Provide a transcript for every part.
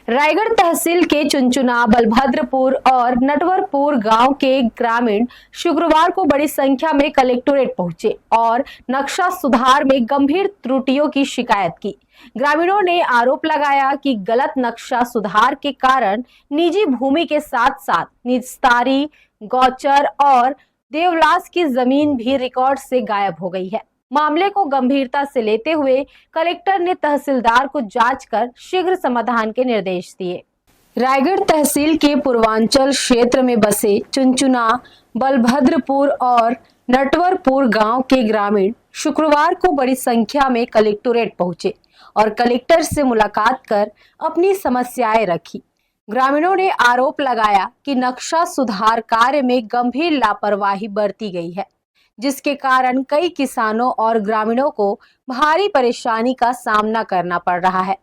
रायगढ़ तहसील के चुनचुना, बलभद्रपुर और नटवरपुर गांव के ग्रामीण शुक्रवार को बड़ी संख्या में कलेक्टोरेट पहुंचे और नक्शा सुधार में गंभीर त्रुटियों की शिकायत की। ग्रामीणों ने आरोप लगाया कि गलत नक्शा सुधार के कारण निजी भूमि के साथ साथ निस्तारी, गौचर और देवलास की जमीन भी रिकॉर्ड से गायब हो गई है। मामले को गंभीरता से लेते हुए कलेक्टर ने तहसीलदार को जांच कर शीघ्र समाधान के निर्देश दिए। रायगढ़ तहसील के पूर्वांचल क्षेत्र में बसे चुनचुना, बलभद्रपुर और नटवरपुर गांव के ग्रामीण शुक्रवार को बड़ी संख्या में कलेक्टोरेट पहुंचे और कलेक्टर से मुलाकात कर अपनी समस्याएं रखी। ग्रामीणों ने आरोप लगाया कि नक्शा सुधार कार्य में गंभीर लापरवाही बरती गई है, जिसके कारण कई किसानों और ग्रामीणों को भारी परेशानी का सामना करना पड़ रहा है।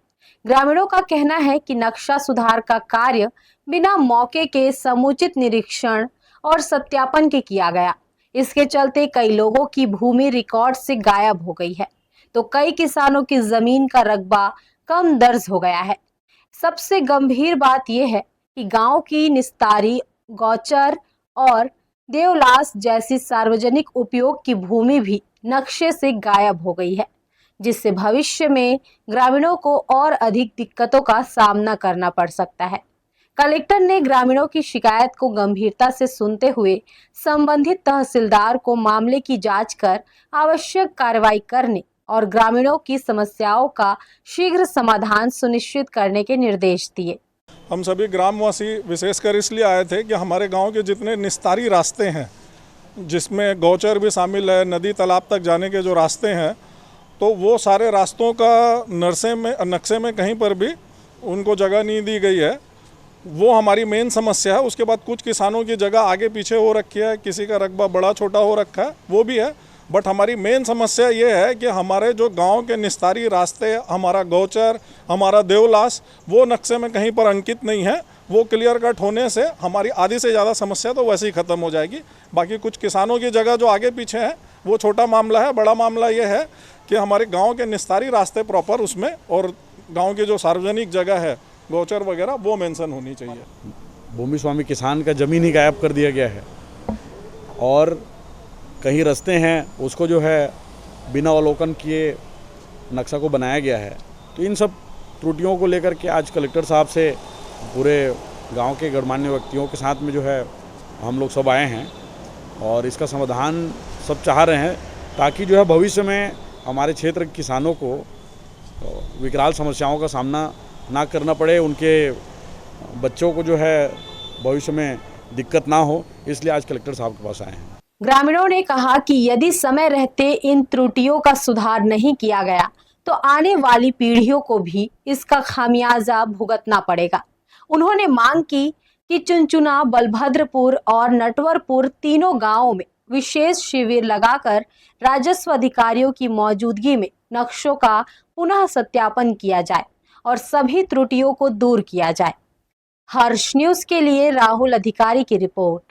ग्रामीणों का कहना है कि नक्शा सुधार का कार्य बिना मौके के समुचित निरीक्षण और सत्यापन के किया गया। इसके चलते कई लोगों की भूमि रिकॉर्ड से गायब हो गई है, तो कई किसानों की जमीन का रकबा कम दर्ज हो गया है। सबसे गंभीर बात यह है कि गांव की निस्तारी, गौचर और देवलास जैसी सार्वजनिक उपयोग की भूमि भी नक्शे से गायब हो गई है, जिससे भविष्य में ग्रामीणों को और अधिक दिक्कतों का सामना करना पड़ सकता है। कलेक्टर ने ग्रामीणों की शिकायत को गंभीरता से सुनते हुए संबंधित तहसीलदार को मामले की जांच कर आवश्यक कार्रवाई करने और ग्रामीणों की समस्याओं का शीघ्र समाधान सुनिश्चित करने के निर्देश दिए। हम सभी ग्रामवासी विशेषकर इसलिए आए थे कि हमारे गांव के जितने निस्तारी रास्ते हैं, जिसमें गौचर भी शामिल है, नदी तालाब तक जाने के जो रास्ते हैं, तो वो सारे रास्तों का नक्शे में कहीं पर भी उनको जगह नहीं दी गई है। वो हमारी मेन समस्या है। उसके बाद कुछ किसानों की जगह आगे पीछे हो रखी है, किसी का रकबा बड़ा छोटा हो रखा है, वो भी है। बट हमारी मेन समस्या ये है कि हमारे जो गांव के निस्तारी रास्ते, हमारा गौचर, हमारा देवलास, वो नक्शे में कहीं पर अंकित नहीं है। वो क्लियर कट होने से हमारी आधी से ज़्यादा समस्या तो वैसे ही ख़त्म हो जाएगी। बाकी कुछ किसानों की जगह जो आगे पीछे है वो छोटा मामला है। बड़ा मामला ये है कि हमारे गाँव के निस्तारी रास्ते प्रॉपर उसमें, और गाँव की जो सार्वजनिक जगह है, गौचर वगैरह, वो मेंशन होनी चाहिए। भूमि स्वामी किसान का ज़मीन ही गायब कर दिया गया है और कहीं रास्ते हैं उसको जो है बिना अवलोकन किए नक्शा को बनाया गया है। तो इन सब त्रुटियों को लेकर के आज कलेक्टर साहब से पूरे गांव के गणमान्य व्यक्तियों के साथ में जो है हम लोग सब आए हैं और इसका समाधान सब चाह रहे हैं, ताकि जो है भविष्य में हमारे क्षेत्र के किसानों को विकराल समस्याओं का सामना ना करना पड़े, उनके बच्चों को जो है भविष्य में दिक्कत ना हो। इसलिए आज कलेक्टर साहब के पास आए हैं। ग्रामीणों ने कहा कि यदि समय रहते इन त्रुटियों का सुधार नहीं किया गया तो आने वाली पीढ़ियों को भी इसका खामियाजा भुगतना पड़ेगा। उन्होंने मांग की कि चुनचुना, बलभद्रपुर और नटवरपुर तीनों गांवों में विशेष शिविर लगाकर राजस्व अधिकारियों की मौजूदगी में नक्शों का पुनः सत्यापन किया जाए और सभी त्रुटियों को दूर किया जाए। हर्ष न्यूज के लिए राहुल अधिकारी की रिपोर्ट।